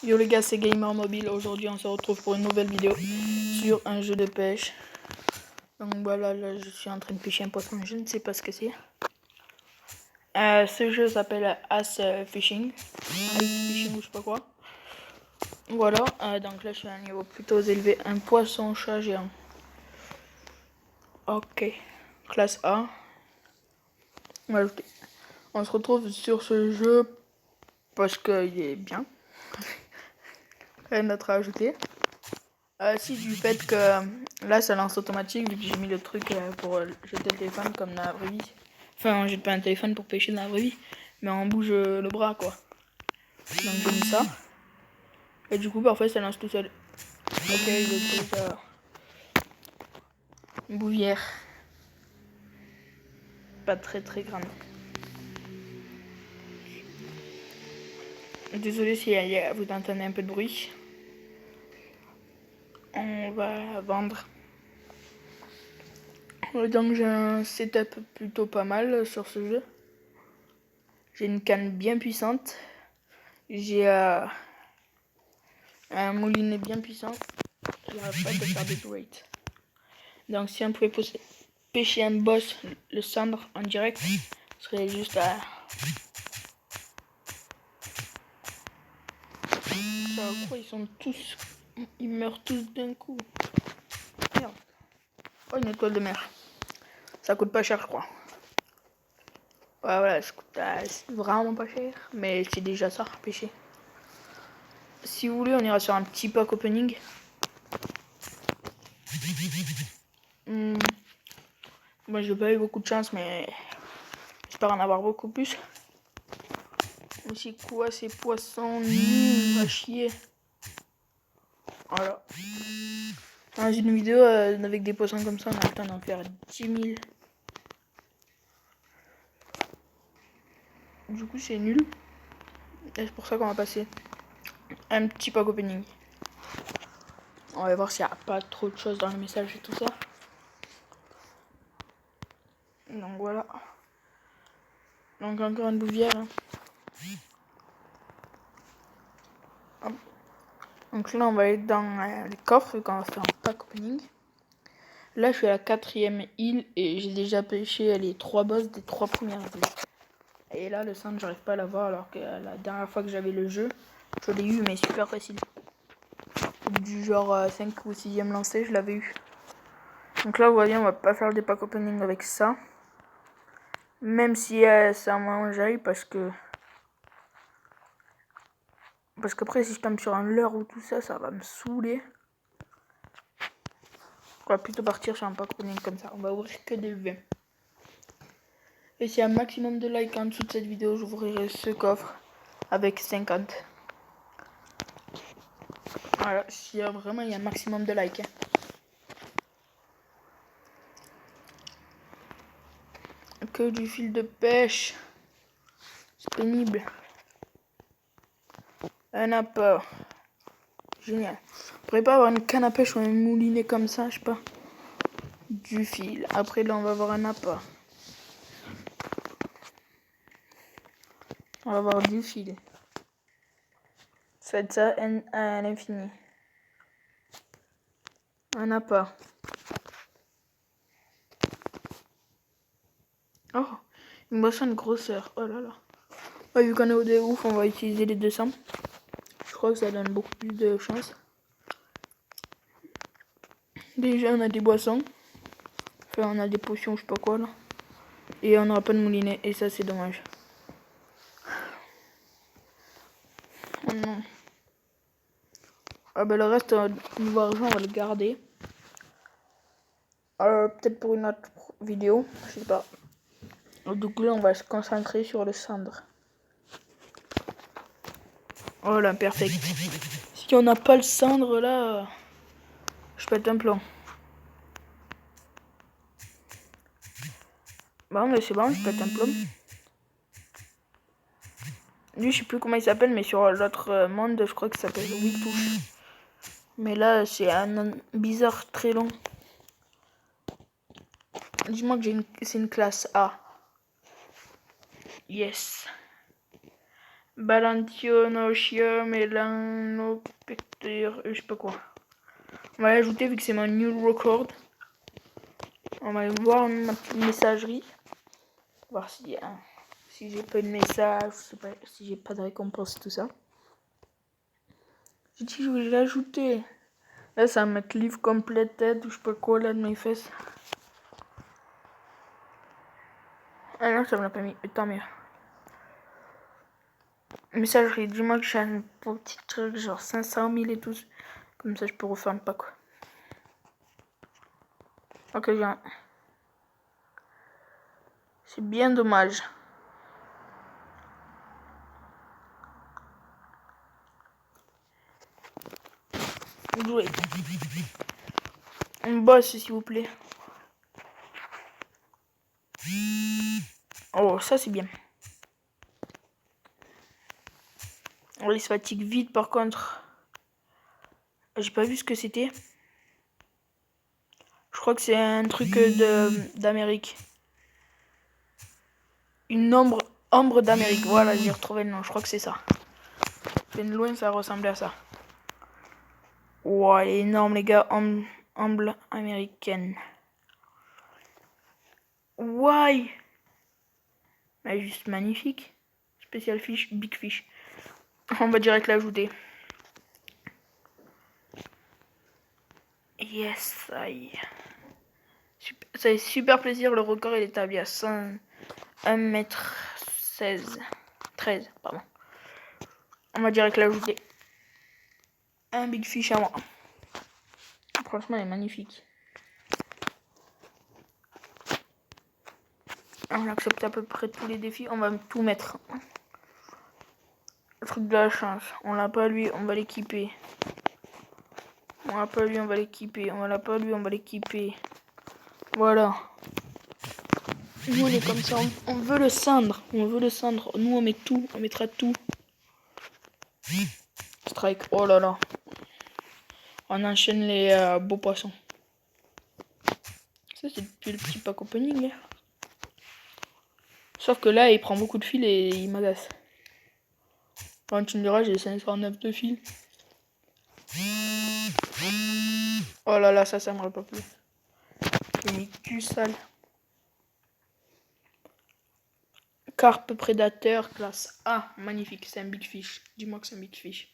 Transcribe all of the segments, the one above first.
Yo les gars, c'est Gamer Mobile. Aujourd'hui on se retrouve pour une nouvelle vidéo sur un jeu de pêche. Donc voilà, là je suis en train de pêcher un poisson, je ne sais pas ce que c'est. Ce jeu s'appelle Ice Fishing. Ice Fishing ou je sais pas quoi. Voilà, donc là je suis à un niveau plutôt élevé, un poisson chat géant. Ok, classe A. On se retrouve sur ce jeu parce qu'il est bien. Rien d'autre à ajouter. Si du fait que là ça lance automatique vu que j'ai mis le truc pour jeter le téléphone comme dans la vraie vie. Enfin on jette pas un téléphone pour pêcher dans la vraie vie, mais on bouge le bras quoi. Donc j'ai mis ça. Et du coup parfois ça lance tout seul. Ok, le truc une bouvière. Pas très grande. Désolé si vous entendez un peu de bruit. On va vendre. Donc j'ai un setup plutôt pas mal sur ce jeu. J'ai une canne bien puissante. J'ai un moulinet bien puissant. J'arrête pas de faire des weights. Donc si on pouvait pêcher un boss, le cendre en direct, ce serait juste à... Ça quoi, ils sont tous... Ils meurent tous d'un coup. Merde. Oh, une étoile de mer. Ça coûte pas cher, je crois. Ouais, voilà, ça coûte vraiment pas cher. Mais c'est déjà ça, pêcher. Si vous voulez, on ira sur un petit pack opening. Moi, j'ai pas eu beaucoup de chance, mais j'espère en avoir beaucoup plus. Mais c'est quoi ces poissons nuls à chier? Voilà. Dans une vidéo avec des poissons comme ça, on a le temps d'en faire 10 000. Du coup, c'est nul. Et c'est pour ça qu'on va passer un petit pack opening. On va voir s'il n'y a pas trop de choses dans le message et tout ça. Donc voilà. Donc encore une bouvière. Hop. Donc là, on va aller dans les coffres quand on va faire un pack opening. Là, je suis à la 4e île et j'ai déjà pêché les 3 boss des 3 premières îles. Et là, le centre, j'arrive pas à l'avoir alors que la dernière fois que j'avais le jeu, je l'ai eu, mais super facile. Du genre 5 ou 6e lancé, je l'avais eu. Donc là, vous voyez, on va pas faire des pack opening avec ça. Même si ça m'enjaille parce que... Parce qu'après, si je tombe sur un leurre ou tout ça, ça va me saouler. On va plutôt partir sur un pack opening comme ça. On va ouvrir que des V. Et s'il y a un maximum de likes en dessous de cette vidéo, j'ouvrirai ce coffre avec 50. Voilà, s'il y a vraiment un maximum de likes. Que du fil de pêche. C'est pénible. Un appât. Génial. On pourrait pas avoir une canne à pêche ou un moulinet comme ça, je sais pas. Du fil. Après là, on va avoir un appât. On va avoir du fil. Faites ça à l'infini. Un appât. Oh, une boisson de grosseur. Oh là là. Ouais, vu qu'on est au de ouf, on va utiliser les 200. Je crois que ça donne beaucoup plus de chance. Déjà, on a des boissons. Enfin, on a des potions, je sais pas quoi là. Et on n'aura pas de moulinet. Et ça, c'est dommage. Oh non. Ah bah le reste, niveau argent, on va le garder. Peut-être pour une autre vidéo. Je sais pas. Du coup, là, on va se concentrer sur le cendre. Oh là, perfect. Si on n'a pas le cendre là, je pète un plomb. Bon, mais c'est bon, je pète un plomb. Lui, je sais plus comment il s'appelle, mais sur l'autre monde, je crois que ça s'appelle Witouche. Mais là, c'est un nom bizarre, très long. Dis-moi que c'est une classe A. Yes. Balantionochium, Elanopecteur, je sais pas quoi. On va l'ajouter vu que c'est mon new record. On va aller voir ma petite messagerie. Voir si j'ai pas de message, si j'ai pas de récompense, tout ça. J'ai dit que je voulais l'ajouter. Là, ça va mettre livre completed ou je sais pas quoi là de mes fesses. Ah non, ça me l'a pas mis, tant mieux. Messagerie, dis-moi que j'ai un petit truc genre 500 000 et tout. Comme ça, je peux refaire pas quoi. Ok, j'ai un... C'est bien dommage. Jouez. Un boss, s'il vous plaît. Oh, ça c'est bien. Oh, il se fatigue vite par contre. J'ai pas vu ce que c'était. Je crois que c'est un truc d'Amérique. Une ombre d'Amérique. Voilà, j'ai retrouvé le nom. Je crois que c'est ça. De loin, ça ressemblait à ça. Wow, elle est énorme, les gars. Ombre américaine. Why? Elle est juste magnifique. Spécial fish, big fish. On va direct l'ajouter. Yes, ça y est. Ça fait super plaisir. Le record est établi à 1m16. 13, pardon. On va direct l'ajouter. Un big fish à moi. Franchement, elle est magnifique. On a accepté à peu près tous les défis. On va tout mettre. Le truc de la chance. On l'a pas lui, on va l'équiper. On l'a pas lui, on va l'équiper. On l'a pas lui, on va l'équiper. Voilà. Nous, on est comme ça. On veut le cendre. On veut le cendre. Nous, on met tout. On mettra tout. Strike. Oh là là. On enchaîne les beaux poissons. Ça, c'est depuis le petit pack opening. Sauf que là, il prend beaucoup de fils et il m'agace. Quand tu me diras, j'ai 509 de fils. Oh là là, ça m'aurait pas plu. J'ai mis du sale. Carpe prédateur, classe A. Magnifique, c'est un big fish. Dis-moi que c'est un big fish.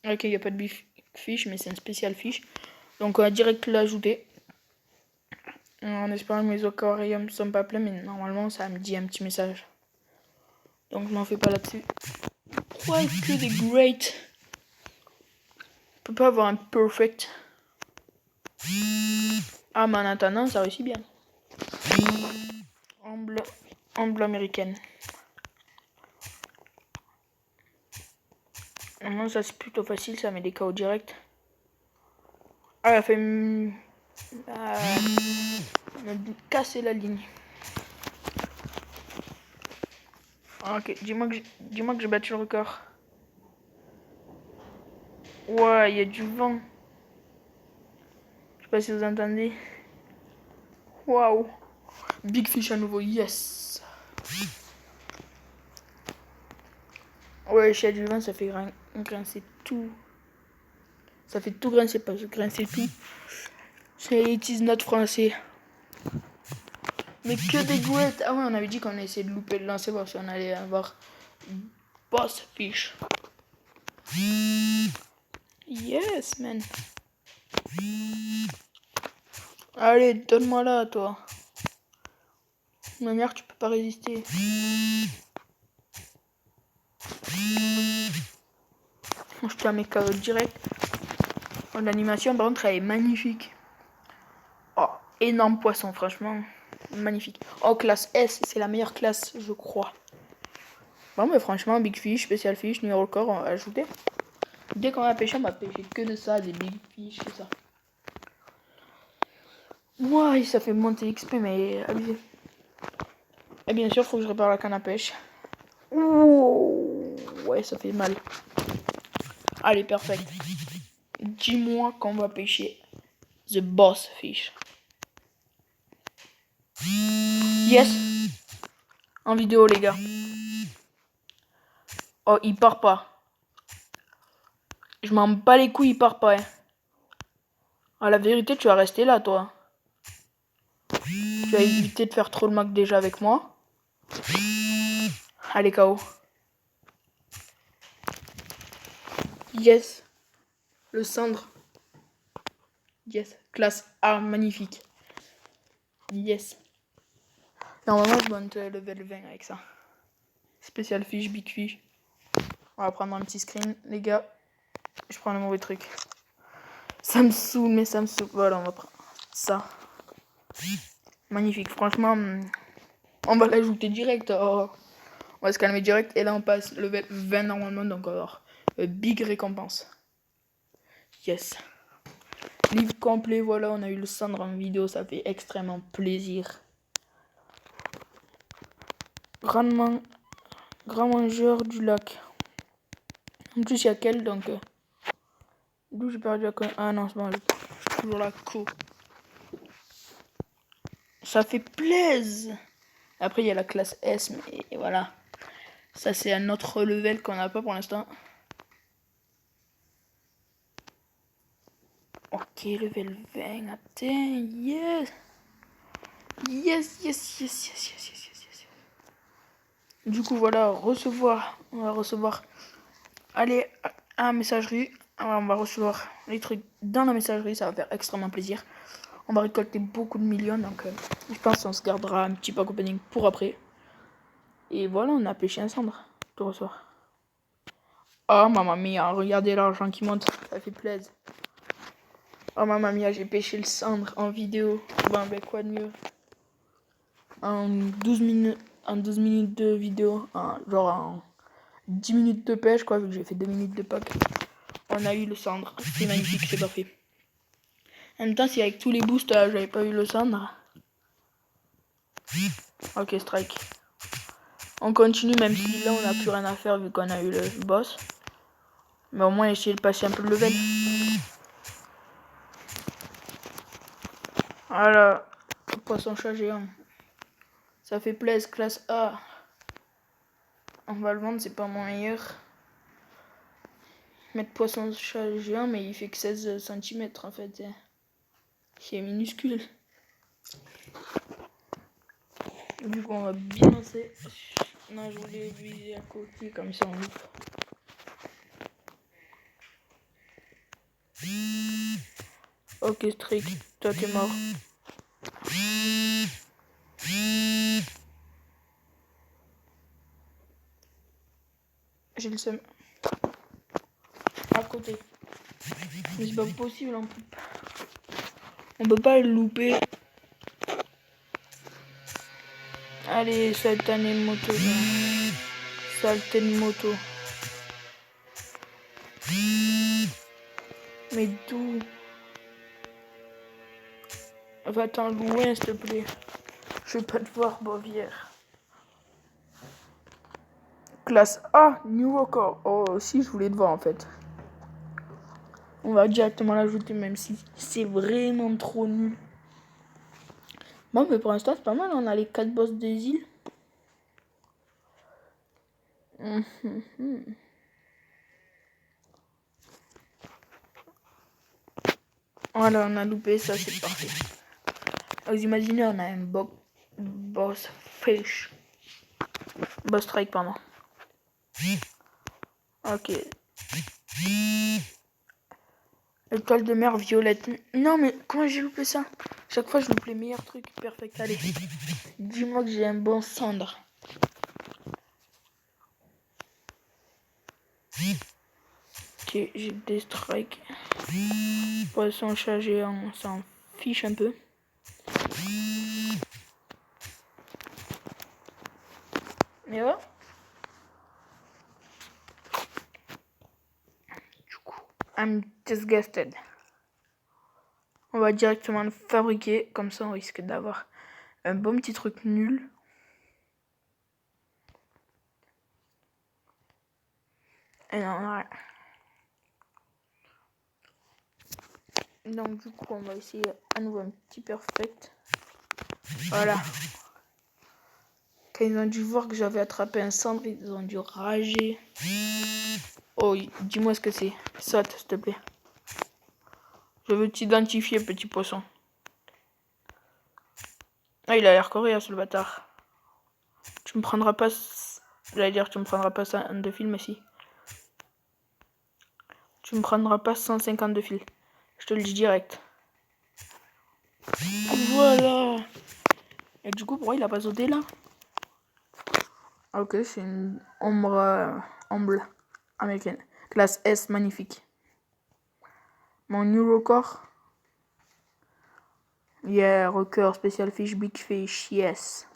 Ok, il n'y a pas de big fish, mais c'est un spécial fish. Donc on va direct l'ajouter. En espérant que mes aquariums ne sont pas pleins, mais normalement ça me dit un petit message. Donc je m'en fais pas là-dessus. Pourquoi que des great? On peut pas avoir un perfect. Ah, mais en attendant, ça réussit bien. Amble américaine. Non, ça c'est plutôt facile, ça met des KO direct. Ah, elle a fait... on a cassé la ligne. Ok, dis-moi que j'ai battu le record. Ouais, il y a du vent. Je sais pas si vous entendez. Waouh. Big fish à nouveau, yes. Ouais, s'il y a du vent, ça fait grincer tout. Ça fait tout grincer, pas grincer tout. C'est it is not français. Mais que des gouettes. Ah ouais, on avait dit qu'on essayait de louper le lancer, voir si on allait avoir boss fish. Yes, man. Allez, donne-moi là, toi. De manière, tu peux pas résister. Je te la mets KO direct. Oh, l'animation, par contre, elle est magnifique. Oh, énorme poisson, franchement. Magnifique. Oh, classe S, c'est la meilleure classe, je crois. Bon, mais franchement, big fish, spécial fish, numéro record, on va ajouter. Dès qu'on va pêcher, on va pêcher que de ça, des big fish, tout ça. Ouais, ça fait monter XP, mais abusé. Et bien sûr, faut que je répare la canne à pêche. Ouh, ouais, ça fait mal. Allez, perfect. Dis-moi qu'on va pêcher the boss fish. Yes, En vidéo, les gars. Oh, il part pas. Je m'en bats les couilles, il part pas. Hein. Ah, la vérité, tu vas rester là, toi. Tu vas éviter de faire trop le mac déjà avec moi. Allez, KO. Yes. Le cendre. Yes. Classe A, magnifique. Yes. Normalement, je monte level 20 avec ça. Spécial fiche, big fiche. On va prendre un petit screen, les gars. Je prends le mauvais truc. Ça me saoule, mais ça me saoule. Voilà, on va prendre ça. Magnifique. Franchement, on va l'ajouter direct. Oh. On va se calmer direct. Et là, on passe level 20 normalement. Donc, alors, big récompense. Yes. Livre complet, voilà, on a eu le cendre en vidéo. Ça fait extrêmement plaisir. Grand mangeur du lac. En plus, il y a quel donc d'où j'ai perdu la con. Ah non, c'est bon, j'ai toujours la co. Ça fait plaisir. Après, il y a la classe S, mais voilà. Ça, c'est un autre level qu'on n'a pas pour l'instant. Ok, level 20. Attends, yes. Yes, yes, yes, yes, yes, yes, yes, yes. Du coup, voilà, recevoir. On va recevoir. Allez, à la messagerie. On va recevoir les trucs dans la messagerie. Ça va faire extrêmement plaisir. On va récolter beaucoup de millions. Donc, je pense qu'on se gardera un petit pack opening pour après. Et voilà, on a pêché un cendre. Tout recevoir. Oh, mamma mia, regardez l'argent qui monte. Ça fait plaisir. Oh, mamma mia, j'ai pêché le cendre en vidéo. Bon, avec quoi de mieux? En 12 minutes de vidéo. Genre en 10 minutes de pêche, quoi, vu que j'ai fait 2 minutes de pack. On a eu le cendre. C'est magnifique, c'est parfait. En même temps, si avec tous les boosts, j'avais pas eu le cendre. Ok, strike. On continue, même si là, on n'a plus rien à faire vu qu'on a eu le boss. Mais au moins, essayer de passer un peu de level. Voilà. Poisson chat géant. Ça fait plaisir, classe A. On va le vendre, c'est pas mon meilleur. Mettre poisson chat géant, mais il fait que 16 cm en fait. C'est minuscule. Du coup, on va bien lancer. Non, je voulais viser à côté, comme ça on loupe. Ok, strict, toi t'es mort. J'ai le seum. À côté. Mais c'est pas possible, on peut pas le louper. Allez, satané moto. Saleté de moto. Mais d'où? Va-t'en loin, s'il te plaît. Je veux pas te voir, Bovière. Classe A, nouveau corps. Oh, si, je voulais te voir en fait. On va directement l'ajouter, même si c'est vraiment trop nul. Bon, mais pour l'instant, c'est pas mal. On a les 4 boss des îles. Voilà, on a loupé, ça c'est parfait. Vous imaginez, on a un boss fish. Boss strike, pardon. Ok. Étoile de mer violette. Non, mais comment j'ai loupé ça? Chaque fois, je loupe les meilleurs trucs. Perfect, allez. Dis-moi que j'ai un bon cendre. Ok, j'ai des strikes. Poisson chat géant, on s'en fiche un peu. Mais ouais. Du coup, I'm disgusted. On va directement le fabriquer. Comme ça, on risque d'avoir un bon petit truc nul. Et non, ouais. Donc du coup, on va essayer à nouveau un petit perfect. Voilà. Quand ils ont dû voir que j'avais attrapé un cendre, ils ont dû rager. Oh, dis-moi ce que c'est. Saute, s'il te plaît. Je veux t'identifier, petit poisson. Ah, il a l'air coriace, le bâtard. Tu me prendras pas... J'allais dire, tu me prendras pas 1 de fil, mais si. Tu me prendras pas 150 de fil. Je te le dis direct. Voilà. Et du coup, pourquoi il a pas sauté là? Ok, c'est une ombre américaine. Classe S, magnifique. Mon new record. Yeah, record, special fish, big fish, yes.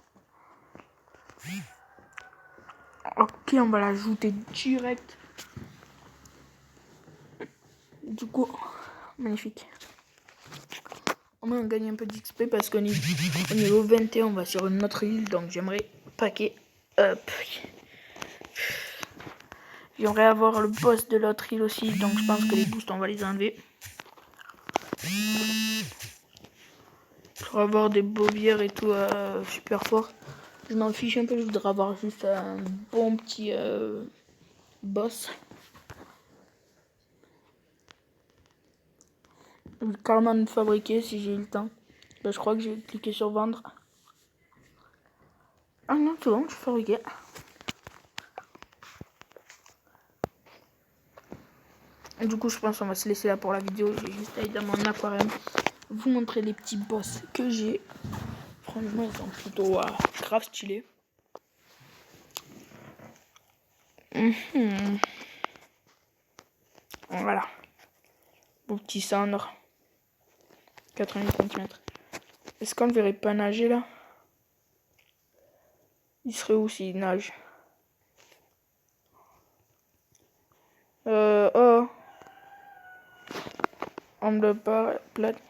Ok, on va l'ajouter direct. Du coup, magnifique. Au moins on gagne un peu d'XP parce qu'au niveau 21 on va sur une autre île, donc j'aimerais paquer up. J'aimerais avoir le boss de l'autre île aussi, donc je pense que les boosts on va les enlever. Pour avoir des bovières et tout super fort. Je m'en fiche un peu, je voudrais avoir juste un bon petit boss. Je vais carrément me fabriquer si j'ai eu le temps. Là, je crois que j'ai cliqué sur vendre. Ah non, c'est bon, je suis fabriqué. Et du coup, je pense qu'on va se laisser là pour la vidéo. Je vais juste aller dans mon aquarium, vous montrer les petits boss que j'ai. Franchement, ils sont plutôt grave stylés. Voilà. Beau petit cendre. 80 cm. Est-ce qu'on ne verrait pas nager là? Il serait où s'il nage? Oh. On me le pas plate.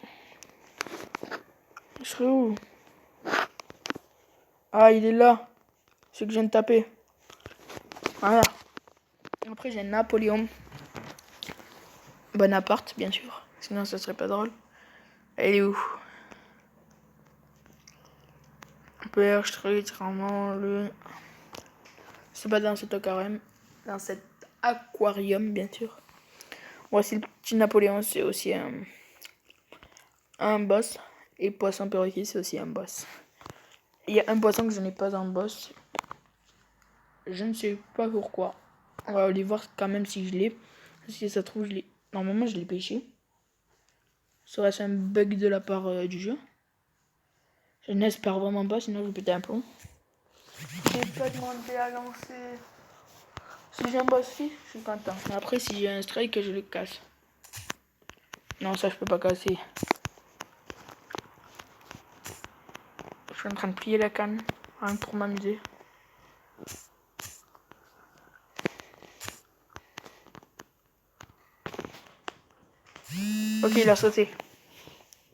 Il serait où? Ah, il est là. C'est que je viens de taper. Voilà. Après, j'ai Napoléon. Bonaparte, bien sûr. Sinon, ça serait pas drôle. Elle est où? Perche, truc, vraiment le... C'est pas dans cet aquarium. Dans cet aquarium, bien sûr. Voici le petit Napoléon, c'est aussi un boss. Et poisson perroquet, c'est aussi un boss. Il y a un poisson que je n'ai pas en boss. Je ne sais pas pourquoi. On va aller voir quand même si je l'ai. Si ça se trouve, je l'ai. Normalement, je l'ai pêché. Serait-ce un bug de la part du jeu? Je n'espère vraiment pas, sinon je vais péter un plomb. J'ai pas demandé à lancer. Si j'ai un boss fish, je suis content. Mais après, si j'ai un strike, je le casse. Non, ça, je peux pas casser. Je suis en train de plier la canne. Rien que pour m'amuser. Ok, il a sauté.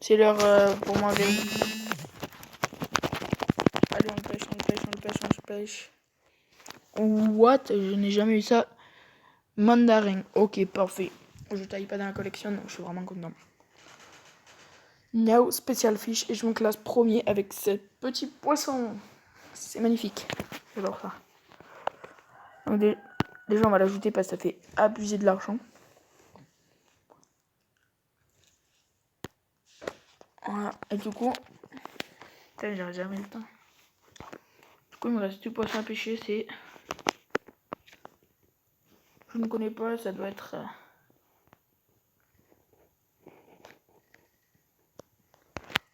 C'est l'heure pour manger. Allez, on pêche, on pêche, on pêche, on pêche. What? Je n'ai jamais eu ça. Mandarin. Ok, parfait. Je taille pas dans la collection, donc je suis vraiment content. Now, spécial fish. Et je me classe premier avec ce petit poisson. C'est magnifique. J'adore ça. Donc déjà, on va l'ajouter parce que ça fait abuser de l'argent. Voilà. Et du coup... Putain, j'aurais jamais le temps. Du coup, il me reste 2 poissons à pêcher. C'est... Je ne connais pas, ça doit être...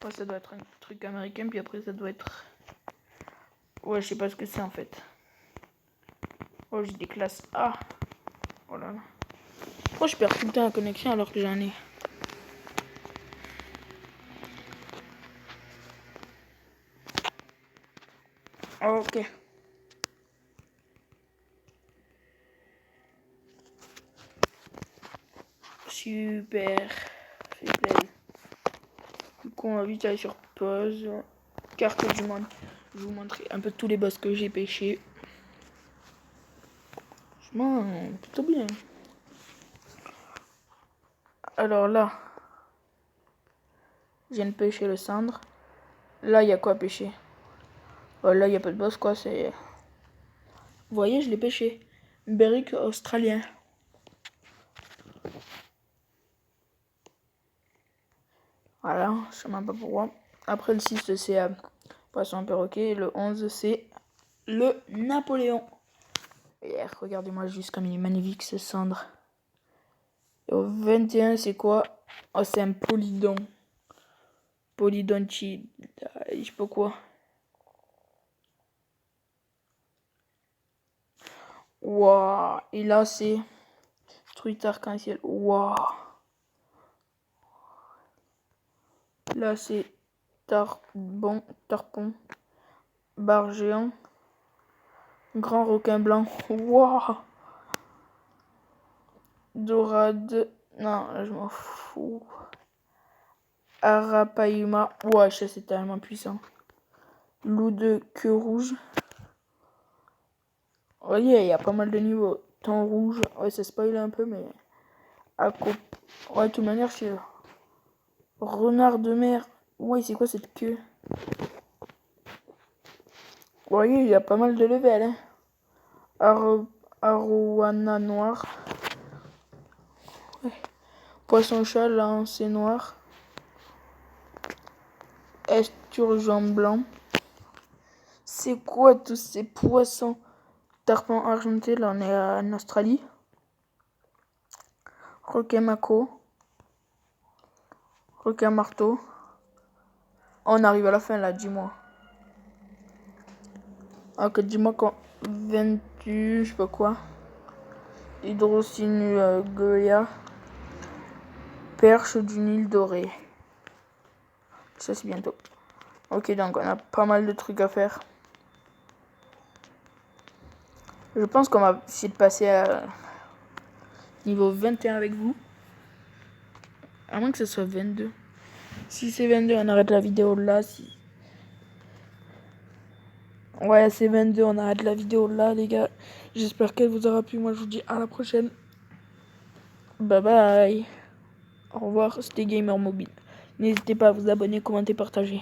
Ouais, ça doit être un truc américain, puis après ça doit être... Ouais, je sais pas ce que c'est en fait. Oh, j'ai des classes A. Oh là là. Pourquoi je perds tout le temps la connexion alors que j'en ai? Ok. Super. Super. Du coup, on va vite aller sur pause. Carte du monde. Je vais vous montrer un peu tous les boss que j'ai pêchés. Franchement, plutôt bien. Alors là, je viens de pêcher le cendre. Là, il y a quoi à pêcher? Là, il n'y a pas de boss, quoi. C'est... Vous voyez, je l'ai pêché. Berrick australien. Voilà, je sais même pas pourquoi. Après, le 6, c'est poisson perroquet. Le 11, c'est le Napoléon. Et regardez-moi juste comme il est magnifique, ce cendre. Et au 21, c'est quoi? Oh, c'est un Polydon. Polydonchi. Je sais pas quoi. Waouh. Et là, c'est truite arc-en-ciel. Waouh. Là, c'est tarpon, bar géant, grand requin blanc. Waouh. Dorade. Non, je m'en fous. Arapaima. Ouais, ça c'est tellement puissant. Loup de queue rouge. Vous voyez, il y a pas mal de niveaux. Temps rouge. Ouais, ça spoil un peu, mais... Ouais, de toute manière, c'est... Renard de mer. Ouais, c'est quoi cette queue? Vous voyez, il y a pas mal de levels. Hein. Arowana noir. Ouais. Poisson-chat, lancé noir. Esturgeon blanc. C'est quoi tous ces poissons? Tarpon argenté, là on est en Australie. Requin mako. Requin marteau. On arrive à la fin là, dis-moi. Ok, dis-moi quand. 28, je sais pas quoi. Hydrocinu goya. Perche du Nil doré. Ça c'est bientôt. Ok, donc on a pas mal de trucs à faire. Je pense qu'on va essayer de passer à niveau 21 avec vous. À moins que ce soit 22. Si c'est 22, on arrête la vidéo là. Ouais, c'est 22, on arrête la vidéo là, les gars. J'espère qu'elle vous aura plu. Moi, je vous dis à la prochaine. Bye bye. Au revoir, c'était Gamer Mobile. N'hésitez pas à vous abonner, commenter, partager.